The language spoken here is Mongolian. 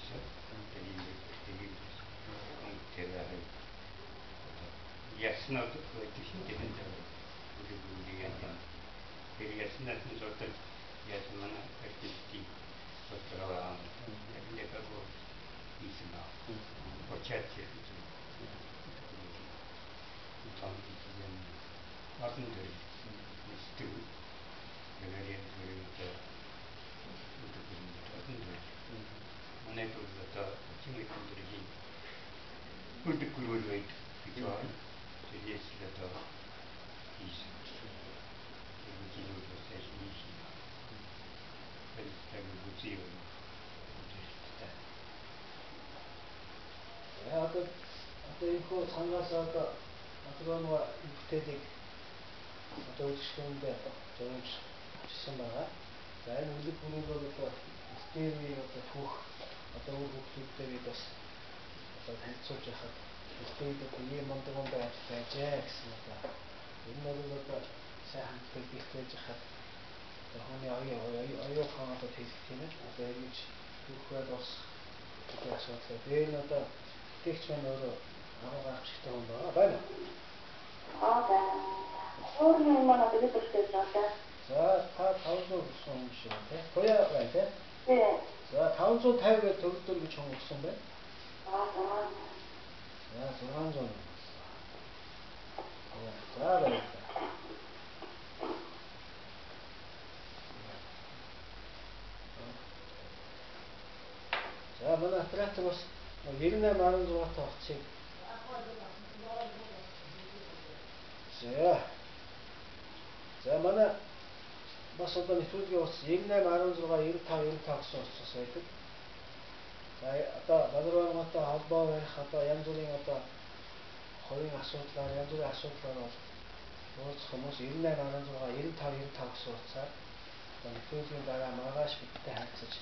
있어. 되게 대단히 ясно технически 우리 ясно 어떤 ясно архитектуре построила это как 있으나 어차피 там 아픈들이 있고 내가 아내들도 친구들이 꿀팁 꿀로 있고 здесь это есть 기술도 사실이 так будем одоо ихо цангаас одоо нөгөө бүтээлийг одоо үйлчлэгэндээ зөвж авчихсан байгаа. За энэ үлэг бүрүүлэг одоо стений одоо түүх одоо үр хөвгүүдтэйгээ бас одоо танилцуулж яхад стенд одоо ийм мондгонд ажиллажээ гэсэн одоо энэ нь одоо сайхан хэлбэртэй яхад одоо хүний оюухан одоо хэлэх тийм ээ одоо ингэж түүхээ бас гэдэг асуудал. Тэр нь одоо тэгч маань өөрөө 10 гарчтай хүн байна. байна. Өөрийн маань одоо бид бүртээ байгаа. За та 500 гэсэн хүн шиг тийм. Туяа байна тийм. Тийм. За 550 гэж төгөлдөр гэж хүн өгсөн байна. За 600. За байна. За манай оператор бас 9816 тавцыг. За манай бас одоо нэвтрүүлгийн ус 9816 95 гэсэн утас байдаг. За одоо Бадарбаатай холбоо барих одоо янз бүрийн одоо хоёрын асуудлаар янз бүрийн асуудлаар бол уулзах хүмүүс 9816 95 95 гэсэн утсаар нэвтрүүлгийн дараа маргааш бидтэй харьцаж